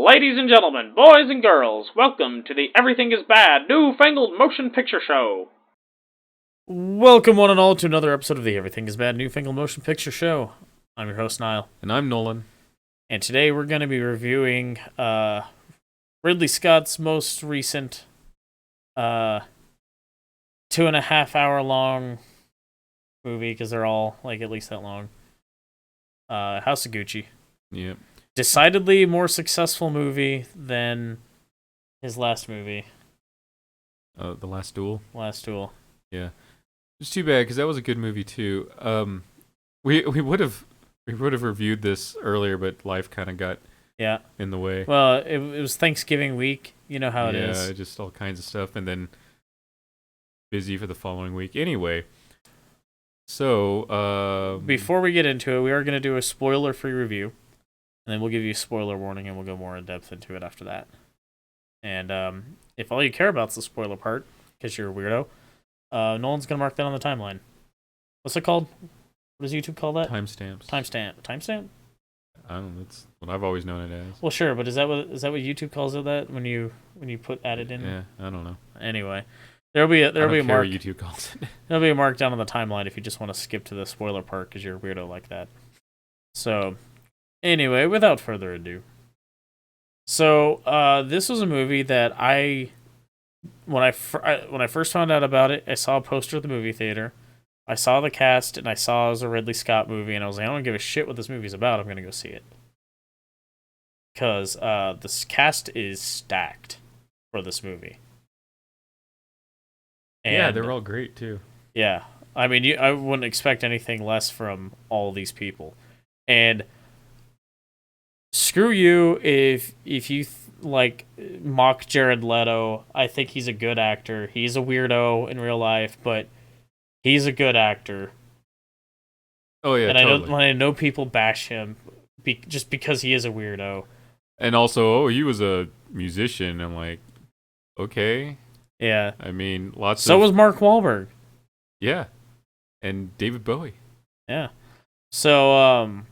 Ladies and gentlemen, boys and girls, welcome to the Everything is Bad New Fangled Motion Picture Show. Welcome one and all to another episode of the Everything is Bad New Fangled Motion Picture Show. I'm your host, Niall. And I'm Nolan. And today we're going to be reviewing Ridley Scott's most recent 2.5 hour long movie, because they're all like at least that long. House of Gucci. Yep. Decidedly more successful movie than his last movie. The Last Duel. Last Duel. Yeah. It's too bad because that was a good movie too. We would have reviewed this earlier, but life kind of got in the way. Well, it was Thanksgiving week. You know how it is. Yeah, just all kinds of stuff, and then busy for the following week. Anyway, so before we get into it, we are going to do a spoiler-free review. And then we'll give you a spoiler warning, and we'll go more in depth into it after that. And if all you care about is the spoiler part, because you're a weirdo, Nolan's going to mark that on the timeline. What's it called? What does YouTube call that? Timestamps. Timestamp? I don't know. That's what I've always known it as. Well, sure, but is that what YouTube calls it? That when you add it in? Yeah, I don't know. Anyway, there'll be a mark. What YouTube calls it. There'll be a mark down on the timeline if you just want to skip to the spoiler part because you're a weirdo like that. So. Anyway, without further ado. So, this was a movie that when I first found out about it, I saw a poster at the movie theater. I saw the cast, and I saw it was a Ridley Scott movie, and I was like, I don't give a shit what this movie's about, I'm gonna go see it. Because, this cast is stacked for this movie. And, yeah, they're all great, too. Yeah. I mean, I wouldn't expect anything less from all these people. And screw you if you mock Jared Leto. I think he's a good actor. He's a weirdo in real life, but he's a good actor. Oh yeah, and totally. I know people bash him just because he is a weirdo. And also, he was a musician. I'm like, okay. Yeah. I mean, So was Mark Wahlberg. Yeah. And David Bowie. Yeah. So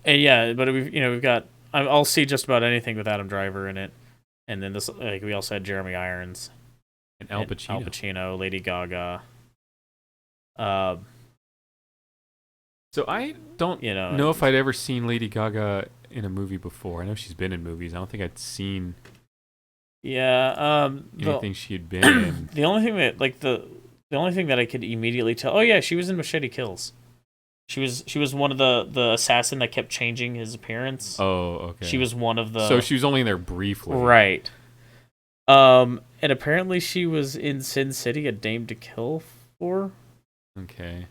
and yeah, but we've got. I'll see just about anything with Adam Driver in it, and then this we also had Jeremy Irons, and Al Pacino, Lady Gaga. So I don't know if I'd ever seen Lady Gaga in a movie before. I know she's been in movies. I don't think I'd seen. Yeah. Anything she had been in. The only thing that I could immediately tell. Oh yeah, she was in Machete Kills. She was one of the assassin that kept changing his appearance. Oh, okay. She was one of the. So she was only in there briefly, right? And apparently she was in Sin City, A Dame to Kill For. Okay.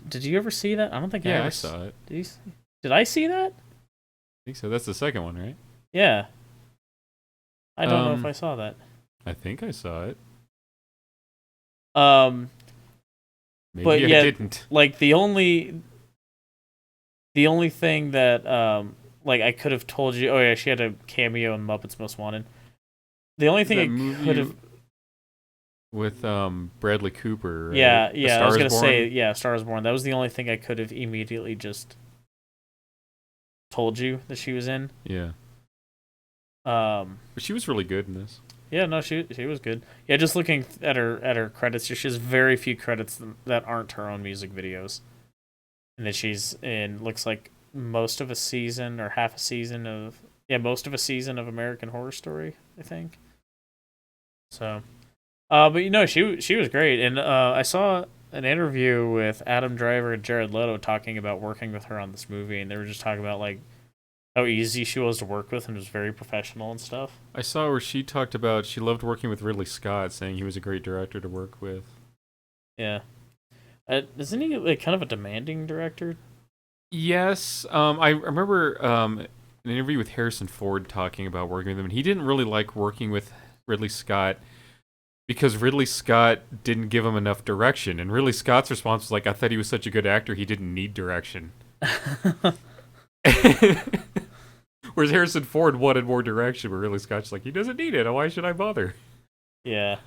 Did you ever see that? I don't think I saw it. Did I see that? I think so. That's the second one, right? Yeah. I don't know if I saw that. I think I saw it. Maybe but I didn't. Like the only thing that I could have told you. Oh yeah, she had a cameo in Muppets Most Wanted. The only thing I could have with Bradley Cooper. Right? Yeah. I was gonna say Star is Born. That was the only thing I could have immediately just told you that she was in. Yeah. But she was really good in this. Yeah, no, she was good. Yeah, just looking at her credits, she has very few credits that aren't her own music videos. And then she's in, looks like most of a season or half a season of American Horror Story, I think. So, but she was great, and I saw an interview with Adam Driver and Jared Leto talking about working with her on this movie, and they were just talking about how easy she was to work with and was very professional and stuff. I saw where she talked about she loved working with Ridley Scott, saying he was a great director to work with. Yeah. Isn't he kind of a demanding director? Yes. I remember an interview with Harrison Ford talking about working with him, and he didn't really like working with Ridley Scott because Ridley Scott didn't give him enough direction. And Ridley Scott's response was like, I thought he was such a good actor, he didn't need direction. Whereas Harrison Ford wanted more direction, but Ridley Scott's like, he doesn't need it. Why should I bother? Yeah.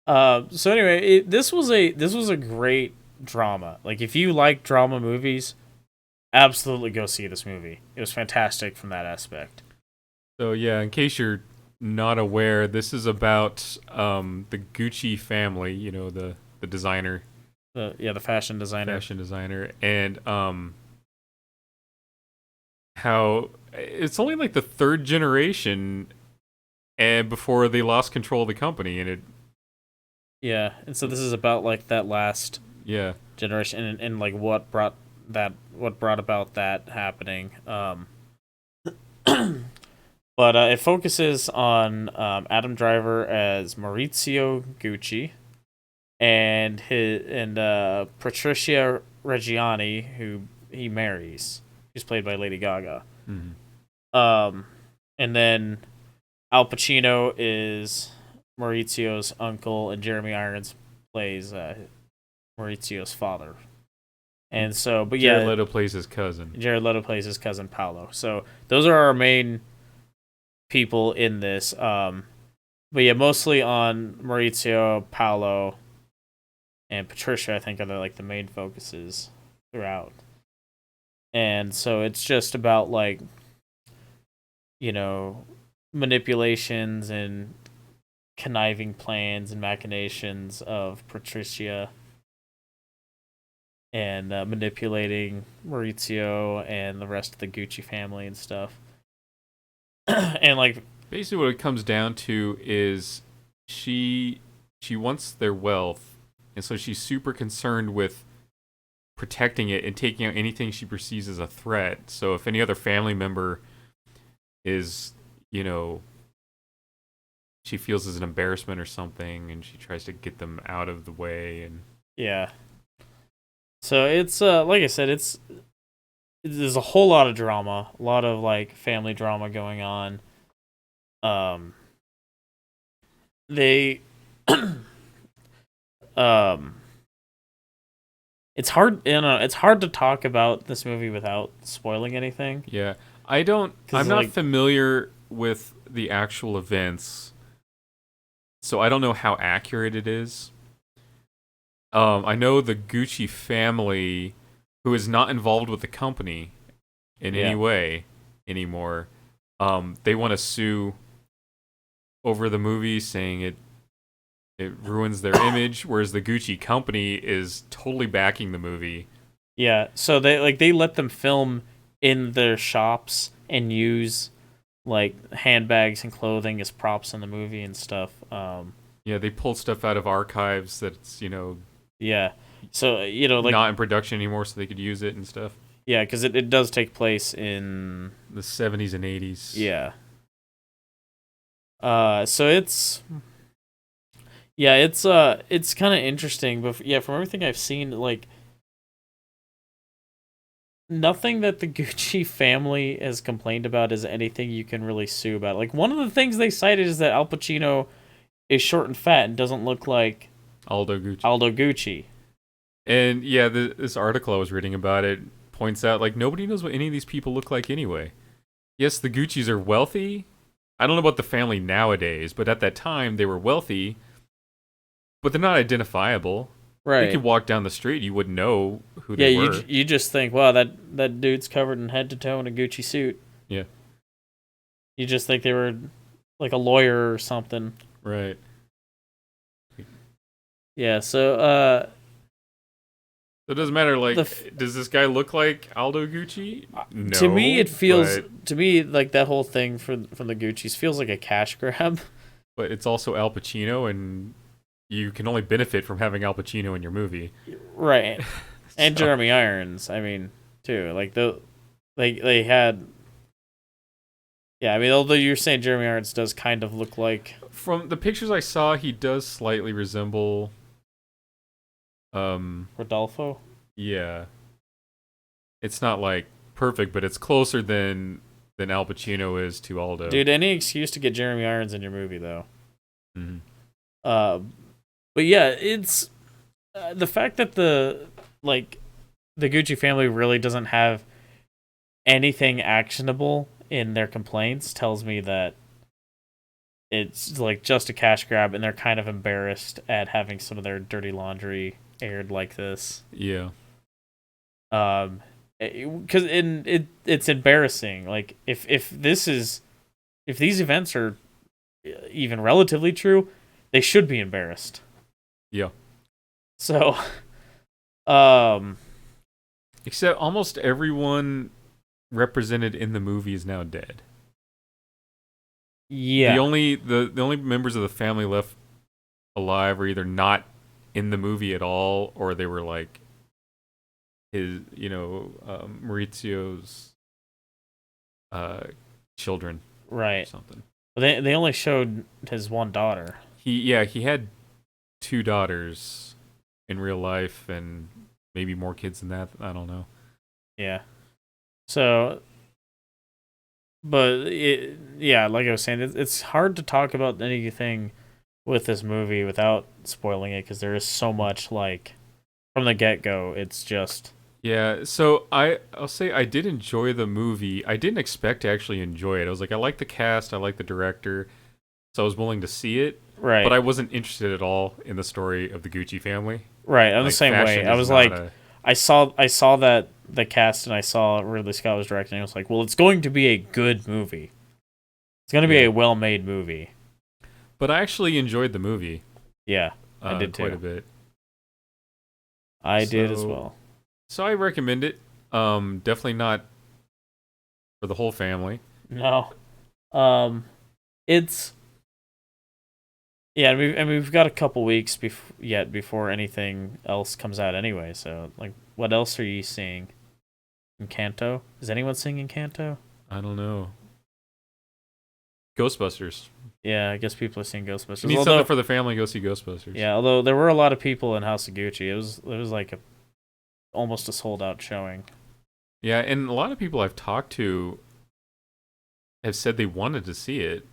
So anyway, this was a great drama. Like, if you like drama movies, absolutely go see this movie. It was fantastic from that aspect. So yeah, in case you're not aware, this is about the Gucci family. You know, the designer, The fashion designer. and how it's only like the third generation, and before they lost control of the company, and it Yeah, and so this is about like that last yeah. generation and like what brought about that happening. But it focuses on Adam Driver as Maurizio Gucci and Patricia Reggiani, who he marries. She's played by Lady Gaga. Mm-hmm. And then Al Pacino is Maurizio's uncle, and Jeremy Irons plays Maurizio's father. And so, but yeah, Jared Leto plays his cousin. Jared Leto plays his cousin Paolo. So those are our main people in this. But yeah, mostly on Maurizio, Paolo, and Patricia. I think are the main focuses throughout. And so it's just about like, you know, manipulations and conniving plans and machinations of Patricia and manipulating Maurizio and the rest of the Gucci family and stuff. And like basically what it comes down to is she wants their wealth, and so she's super concerned with protecting it and taking out anything she perceives as a threat. So if any other family member is, you know, she feels as an embarrassment or something, and she tries to get them out of the way. And yeah, so it's like I said, there's a whole lot of drama, a lot of like family drama going on. They it's hard, it's hard to talk about this movie without spoiling anything. yeah, I'm not familiar with the actual events, so I don't know how accurate it is. I know the Gucci family, who is not involved with the company in any way anymore, they want to sue over the movie, saying it ruins their image, whereas the Gucci company is totally backing the movie. Yeah, so they let them film in their shops and use like handbags and clothing as props in the movie and stuff. Yeah, they pulled stuff out of archives that's, you know, yeah. So, you know, like not in production anymore, so they could use it and stuff. Yeah, because it does take place in the 70s and 80s. Yeah. So it's kind of interesting, but yeah, from everything I've seen, like nothing that the Gucci family has complained about is anything you can really sue about. Like one of the things they cited is that Al Pacino is short and fat and doesn't look like Aldo Gucci. And yeah, this article I was reading about it points out like nobody knows what any of these people look like anyway. Yes, the Guccis are wealthy. I don't know about the family nowadays, but at that time they were wealthy, but they're not identifiable. Right. You could walk down the street, you wouldn't know who they were. Yeah, you just think, wow, that dude's covered in head to toe in a Gucci suit. Yeah. You just think they were like a lawyer or something. Right. Yeah, so it doesn't matter, like, does this guy look like Aldo Gucci? No. To me, it feels like that whole thing from the Guccis feels like a cash grab. But it's also Al Pacino, and you can only benefit from having Al Pacino in your movie, right? And Jeremy Irons, I mean, too. Like they had. Yeah, I mean, although you're saying Jeremy Irons does kind of look like, from the pictures I saw, he does slightly resemble Rodolfo? Yeah. It's not like perfect, but it's closer than Al Pacino is to Aldo. Dude, any excuse to get Jeremy Irons in your movie though. Mm-hmm. But yeah, it's the fact that the Gucci family really doesn't have anything actionable in their complaints tells me that it's like just a cash grab, and they're kind of embarrassed at having some of their dirty laundry aired like this. Yeah. And because it's embarrassing. Like if these events are even relatively true, they should be embarrassed. Yeah. So, except almost everyone represented in the movie is now dead. yeah. The only members of the family left alive are either not in the movie at all, or they were like his, Maurizio's children, Right. or something. They only showed his one daughter. He had 2 daughters in real life, and maybe more kids than that. I don't know. Yeah. So, but like I was saying, it's hard to talk about anything with this movie without spoiling it because there is so much like from the get go. It's just Yeah, so I'll say I did enjoy the movie. I didn't expect to actually enjoy it. I was like, I like the cast, I like the director, so I was willing to see it. right. But I wasn't interested at all in the story of the Gucci family. Right, I'm Like, the same way. fashion I is was not like, a- I saw that the cast and I saw Ridley Scott was directing. I was like, well, it's going to be a good movie. It's going to be Yeah. a well-made movie. But I actually enjoyed the movie. Yeah, I did quite too. a bit. I did as So- well. So I recommend it. Definitely not for the whole family. No, it's and we've got a couple weeks before anything else comes out anyway. So like, what else are you seeing? Encanto? Is anyone seeing Encanto? I don't know. Ghostbusters. Yeah, I guess people are seeing Ghostbusters. You need something for the family, go see Ghostbusters. Yeah, although there were a lot of people in House of Gucci. It was like almost a sold out showing. Yeah, and a lot of people I've talked to have said they wanted to see it.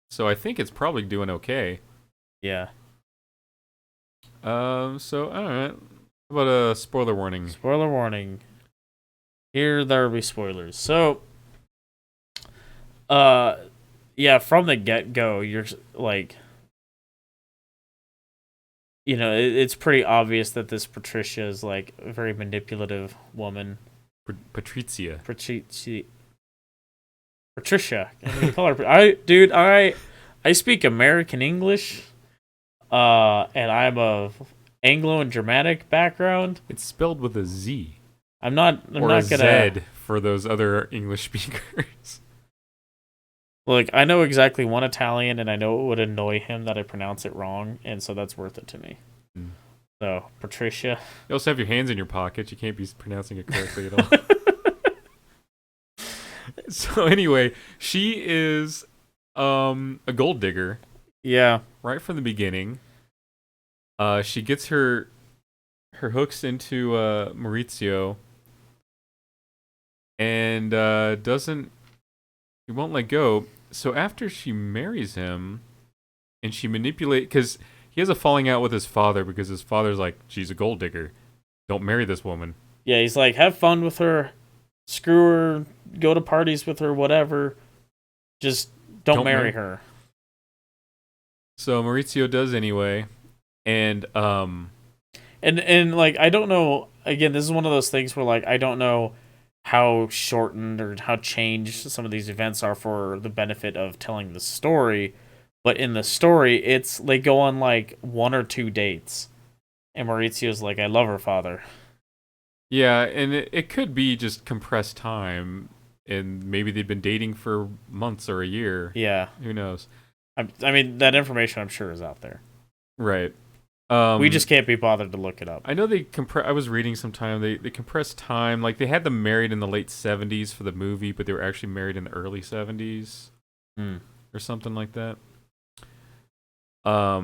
So I think it's probably doing okay. Yeah. So I don't know. How about a spoiler warning? Spoiler warning. Here there will be spoilers. So yeah, from the get-go, you're like, it's pretty obvious that this Patricia is like a very manipulative woman. Patrizia. Patricia. I call her. I speak American English. And I'm of Anglo and Germanic background. It's spelled with a Z. I'm not or gonna a Z for those other English speakers. look. I know exactly one Italian, and I know it would annoy him that I pronounce it wrong, and so that's worth it to me. Mm. So Patricia. You also have your hands in your pockets. You can't be pronouncing it correctly at all. So anyway, she is a gold digger. Yeah. Right from the beginning. She gets her hooks into Maurizio, and he won't let go. So after she marries him, and she because he has a falling out with his father because his father's like, she's a gold digger, don't marry this woman. Yeah, he's like, have fun with her, screw her, go to parties with her, whatever. Just don't marry her. So Maurizio does anyway, and like, I don't know. Again, this is one of those things where like I don't know how shortened or how changed some of these events are for the benefit of telling the story. But in the story, it's they go on like 1 or 2 dates, and Maurizio's like, "I love her father." Yeah, and it could be just compressed time, and maybe they've been dating for months or a year. Yeah, Who knows? I mean, that information I'm sure is out there. Right. We just can't be bothered to look it up. I know I was reading sometime they compressed time. Like they had them married in the late 70s for the movie, but they were actually married in the early 70s or something like that. I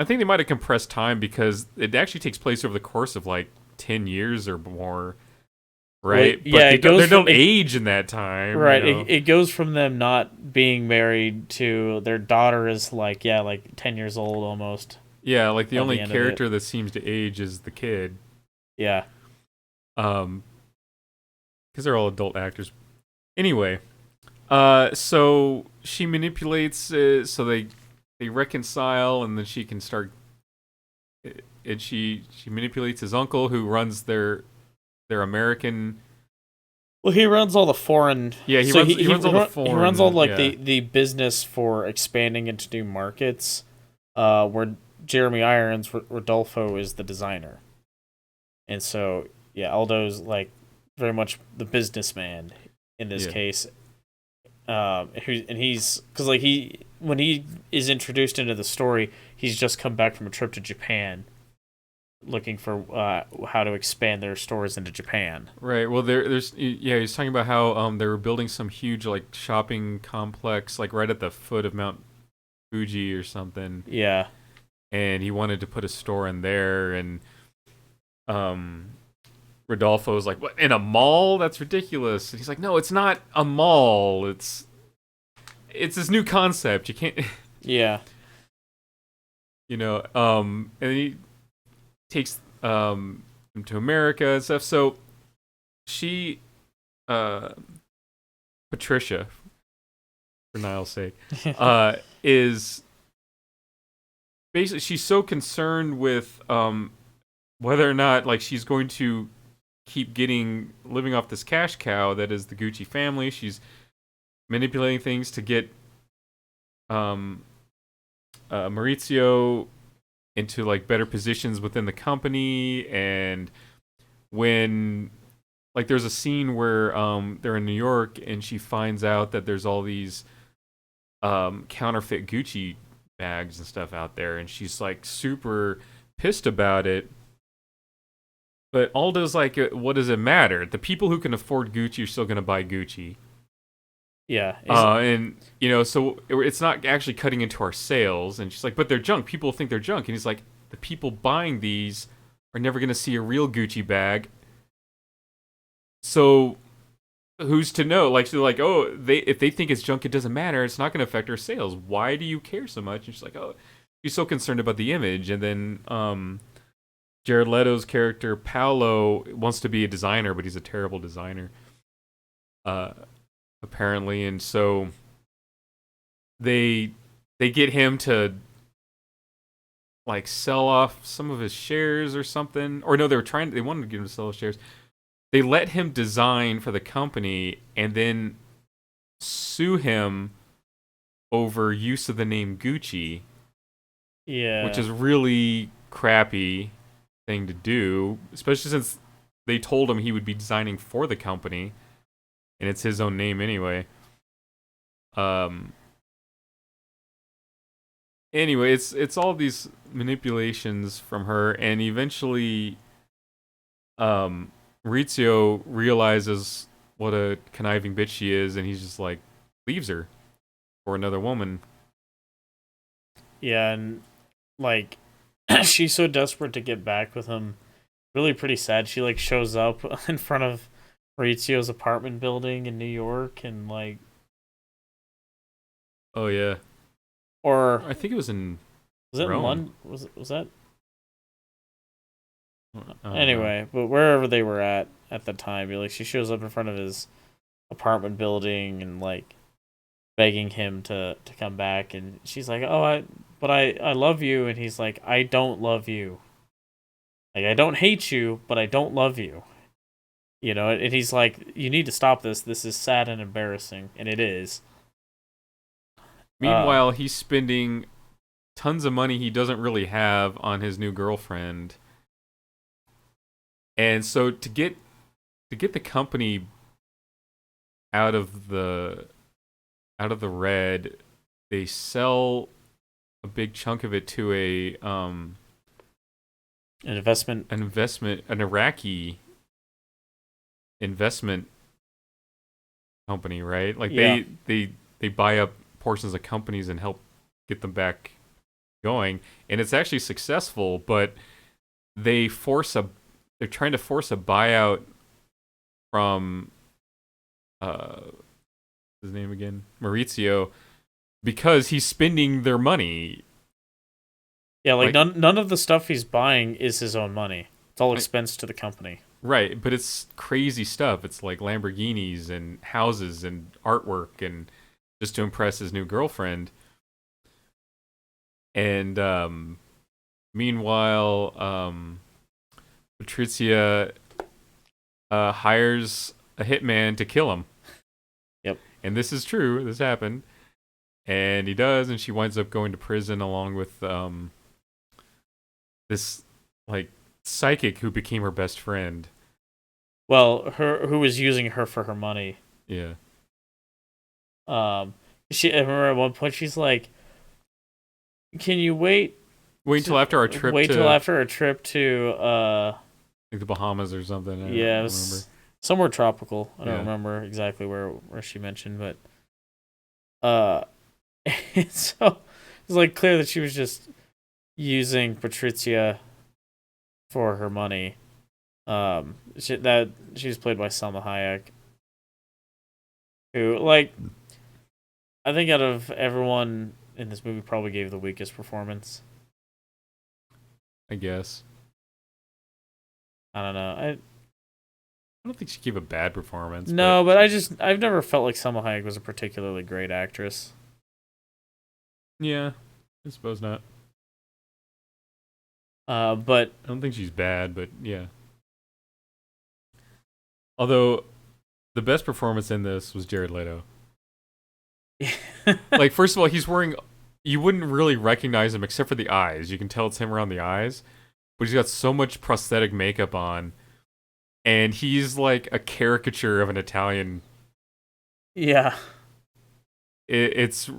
think they might have compressed time because it actually takes place over the course of like 10 years or more. Right? Well, yeah, but they don't age in that time. Right. You know? It goes from them not being married to their daughter is like 10 years old almost. Yeah, like the only end of character that seems to age is the kid. Yeah. Because they're all adult actors. Anyway, so she manipulates so they reconcile, and then she can start. And she manipulates his uncle, who runs their their American. Well, he runs all the foreign. Yeah, he runs all the foreign. He runs all like yeah. the business for expanding into new markets. Where Jeremy Irons, Rodolfo, is the designer, and so yeah, Aldo's like very much the businessman in this case. He's because like when he is introduced into the story, he's just come back from a trip to Japan, looking for how to expand their stores into Japan. Right. Well, he's talking about how they were building some huge like shopping complex like right at the foot of Mount Fuji or something. Yeah. And he wanted to put a store in there, and Rodolfo was like, "What, in a mall? That's ridiculous." And he's like, "No, it's not a mall. It's this new concept. You can't." Yeah. And he takes him to America and stuff. So she, Patricia, for Niall's sake, is basically she's so concerned with whether or not like she's going to keep living off this cash cow that is the Gucci family. She's manipulating things to get Maurizio into like better positions within the company. And when like there's a scene where they're in New York and she finds out that there's all these counterfeit Gucci bags and stuff out there, and she's like super pissed about it. But Aldo's like, what does it matter? The people who can afford Gucci are still going to buy Gucci. Yeah. And, so it's not actually cutting into our sales. And she's like, but they're junk. People think they're junk. And he's like, the people buying these are never going to see a real Gucci bag. So who's to know? Like, they're like, if they think it's junk, it doesn't matter. It's not going to affect our sales. Why do you care so much? And she's like, she's so concerned about the image. And then Jared Leto's character, Paolo, wants to be a designer, but he's a terrible designer. Apparently, and so they get him to like sell off some of his shares or something. Or no, they wanted to get him to sell his shares. They let him design for the company and then sue him over use of the name Gucci. Yeah. Which is really crappy thing to do, especially since they told him he would be designing for the company. And it's his own name anyway. Anyway, it's all these manipulations from her, and eventually, Maurizio realizes what a conniving bitch she is, and he's just like leaves her for another woman. Yeah, and like she's so desperate to get back with him. Really pretty sad. She like shows up in front of Maurizio's apartment building in New York and like oh yeah, or I think it was in was it Rome. in London? Was that anyway? But wherever they were at the time, like she shows up in front of his apartment building and like begging him to come back, and she's like, I love you, and he's like, I don't love you. Like I don't hate you, but I don't love you. And he's like, you need to stop this. This is sad and embarrassing. And it is. Meanwhile, he's spending tons of money he doesn't really have on his new girlfriend. And so to get the company out of the red, they sell a big chunk of it to an Iraqi investment company, right? Like they buy up portions of companies and help get them back going, and it's actually successful. But they're trying to force a buyout from his name again, Maurizio, because he's spending their money. Yeah, like none of the stuff he's buying is his own money. It's all expense to the company. Right, but it's crazy stuff. It's like Lamborghinis and houses and artwork, and just to impress his new girlfriend. And meanwhile, Patrizia hires a hitman to kill him. Yep. And this is true. This happened. And he does, and she winds up going to prison along with this like psychic who became her best friend. Well, who was using her for her money. Yeah. I remember at one point she's like, "Can you wait until after our trip? Wait till after our trip to like the Bahamas or something." I don't it was remember. somewhere tropical. I don't Yeah. remember exactly where she mentioned, but so it's like clear that she was just using Patricia for her money. She was played by Salma Hayek, who, like, I think out of everyone in this movie probably gave the weakest performance. I guess. I don't know. I don't think she gave a bad performance. No, but I've never felt like Salma Hayek was a particularly great actress. Yeah, I suppose not. But I don't think she's bad, but yeah. Although, the best performance in this was Jared Leto. Like, first of all, he's wearing... You wouldn't really recognize him except for the eyes. You can tell it's him around the eyes. But he's got so much prosthetic makeup on. And he's like a caricature of an Italian. yeah, It's...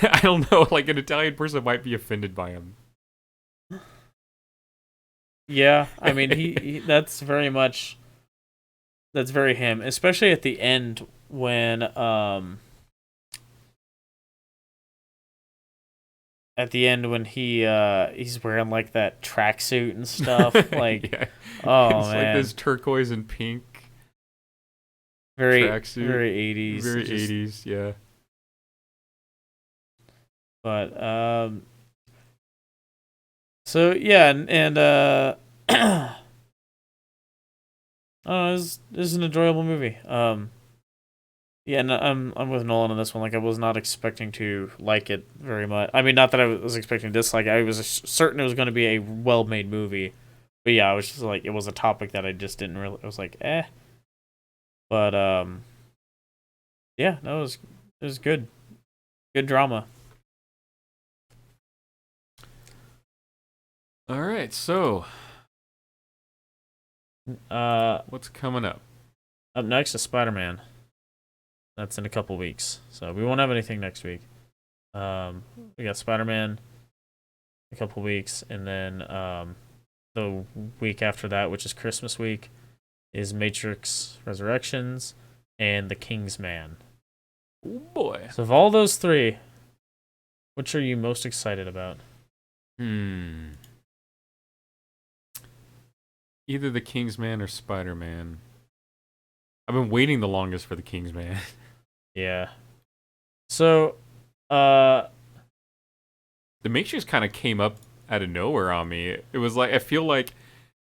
I don't know, like an Italian person might be offended by him. yeah. I mean, he that's very him, especially at the end when he's wearing like that tracksuit and stuff. Like, yeah. oh it's man, like this turquoise and pink very tracksuit. very 80s, Very just, 80s, yeah. But so yeah, and oh, this is an enjoyable movie. Yeah, and I'm with Nolan on this one. Like, I was not expecting to like it very much. I mean, not that I was expecting to dislike it. I was certain it was going to be a well-made movie. But yeah, I was just like, it was a topic that I just didn't really. I was like, eh. But yeah, no, it was good. Good drama. All right, so what's coming up? Up next is Spider-Man. That's in a couple weeks, so we won't have anything next week. We got Spider-Man a couple weeks, and then the week after that, which is Christmas week, is Matrix Resurrections and The Kingsman. Oh boy. So of all those three, which are you most excited about? Either The Kingsman or Spider-Man. I've been waiting the longest for The Kingsman. Yeah. So, The Matrix kind of came up out of nowhere on me. It was like, I feel like...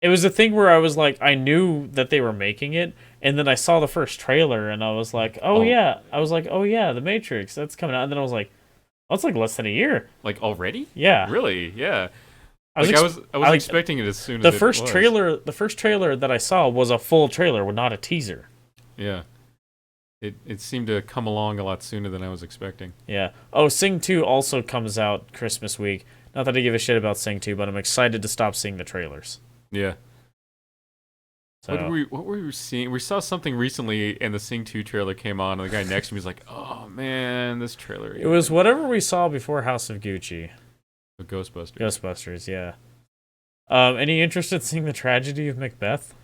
It was a thing where I was like, I knew that they were making it, and then I saw the first trailer, and I was like, oh yeah. I was like, oh yeah, The Matrix, that's coming out. And then I was like, oh, it's like less than a year. Like, already? Yeah. Really? Yeah. I was expecting it as soon as the first trailer that I saw was a full trailer, not a teaser. Yeah. It seemed to come along a lot sooner than I was expecting. Yeah. Oh, Sing 2 also comes out Christmas week. Not that I give a shit about Sing 2, but I'm excited to stop seeing the trailers. Yeah. So, What were we seeing? We saw something recently, and the Sing 2 trailer came on, and the guy next to me was like, "Oh man, this trailer." It was whatever we saw before House of Gucci. Ghostbusters. Ghostbusters, yeah. Any interest in seeing the tragedy of Macbeth?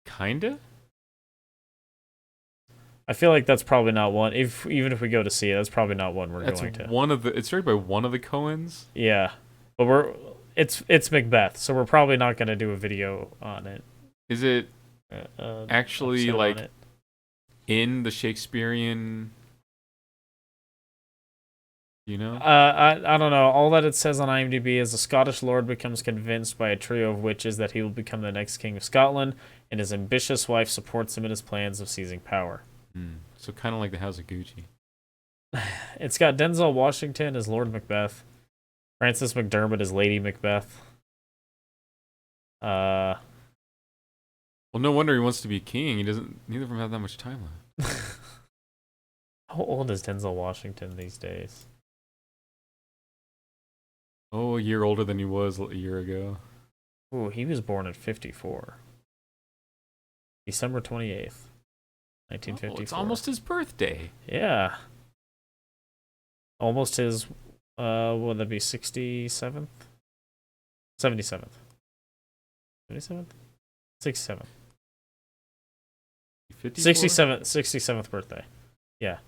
Kinda. I feel like that's probably not one. Even if we go to see it, that's probably not one we're going to. It's directed by one of the Coens. Yeah, but it's Macbeth, so we're probably not going to do a video on it. Is it actually like it. in the Shakespearean? You know? I don't know. All that it says on IMDb is a Scottish lord becomes convinced by a trio of witches that he will become the next king of Scotland, and his ambitious wife supports him in his plans of seizing power. So kind of like the House of Gucci. It's got Denzel Washington as Lord Macbeth, Frances McDermott as Lady Macbeth. Well, Well, no wonder he wants to be king. He doesn't. Neither of them have that much time left. How old is Denzel Washington these days? Oh, a year older than he was a year ago. Ooh, he was born in 54. December 28th, 1954. Oh, it's almost his birthday. Yeah. Almost his, would that be 67th? 77th. 77th? 67th. 54? 67th birthday. Yeah.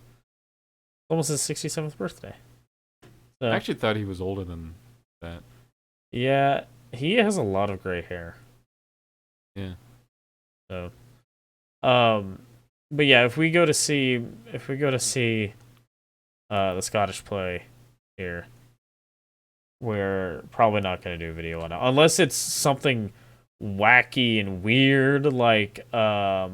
Almost his 67th birthday. So, I actually thought he was older than that. yeah, he has a lot of gray hair. Yeah. So, but yeah, if we go to see the Scottish play here, we're probably not going to do a video on it unless it's something wacky and weird, like that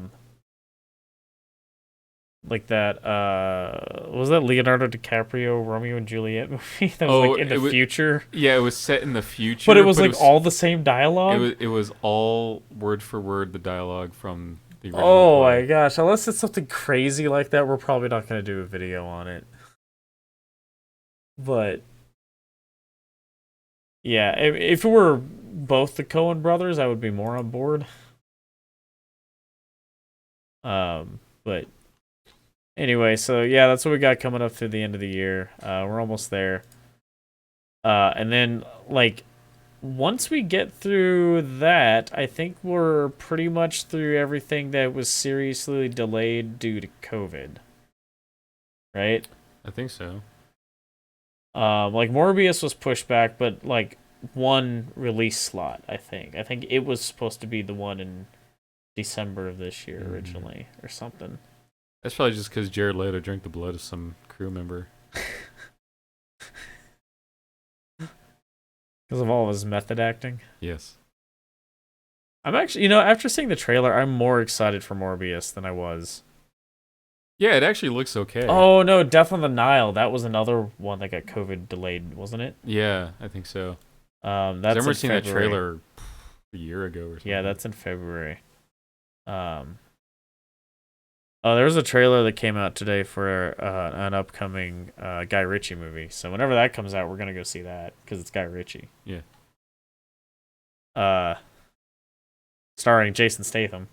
was that Leonardo DiCaprio Romeo and Juliet movie that was like in the future. Yeah, it was set in the future, but it was all the same dialogue. It was all word for word the dialogue from the original Oh play. my gosh, unless it's something crazy like that, we're probably not going to do a video on it. But yeah, if it were both the Coen brothers, I would be more on board. But anyway, so yeah, that's what we got coming up through the end of the year. We're almost there. And then, like, once we get through that, I think we're pretty much through everything that was seriously delayed due to COVID. Right? I think so. Like, Morbius was pushed back, but, like, one release slot, I think. I think it was supposed to be the one in December of this year originally, or something. That's probably just because Jared Leto drank the blood of some crew member. Because of all of his method acting? Yes. I'm actually, after seeing the trailer, I'm more excited for Morbius than I was. Yeah, it actually looks okay. Oh, no, Death on the Nile. That was another one that got COVID delayed, wasn't it? Yeah, I think so. That's I remember in seeing February. that trailer a year ago or something. Yeah, that's in February. Oh, there was a trailer that came out today for an upcoming Guy Ritchie movie. So whenever that comes out, we're gonna go see that because it's Guy Ritchie. Yeah. Starring Jason Statham.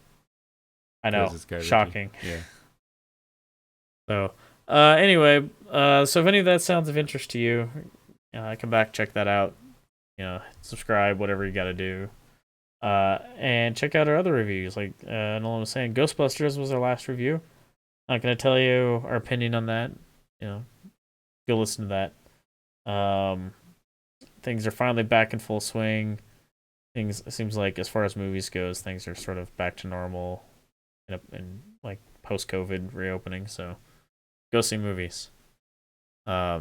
I know, shocking. Yeah. So, anyway, so if any of that sounds of interest to you, come back, check that out. Subscribe, whatever you got to do. And check out our other reviews. Like Nolan was saying, Ghostbusters was our last review. Not going to tell you our opinion on that. Go listen to that. Things are finally back in full swing. It seems like, as far as movies goes, things are sort of back to normal in like post-COVID reopening. So go see movies. I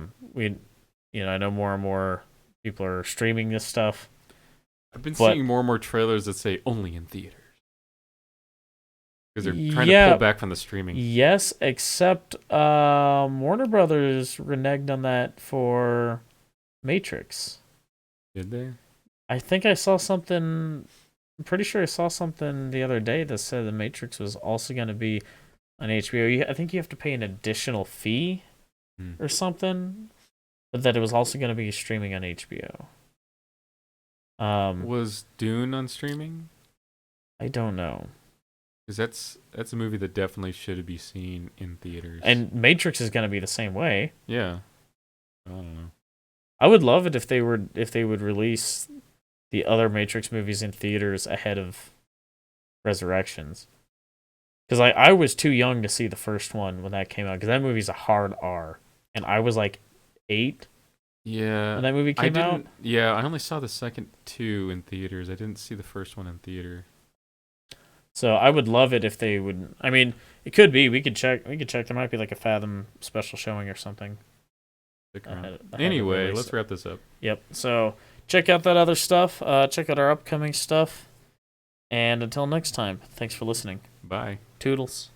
know more and more people are streaming this stuff. I've been seeing more and more trailers that say only in theaters. Because they're trying to pull back from the streaming. Yes, except Warner Brothers reneged on that for Matrix. Did they? I think I saw something. I'm pretty sure I saw something the other day that said the Matrix was also going to be on HBO. I think you have to pay an additional fee or something, but that it was also going to be streaming on HBO. Was Dune on streaming? I don't know. Because that's a movie that definitely should be seen in theaters. And Matrix is going to be the same way. Yeah. I don't know. I would love it if they would release the other Matrix movies in theaters ahead of Resurrections. Because I was too young to see the first one when that came out. Because that movie's a hard R. And I was like 8. Yeah. When that movie came out? Yeah, I only saw the second 2 in theaters. I didn't see the first one in theater. So I would love it if they would. I mean, it could be. We could check. There might be like a Fathom special showing or something. Anyway, let's wrap this up. Yep. So check out that other stuff. Check out our upcoming stuff. And until next time, thanks for listening. Bye. Toodles.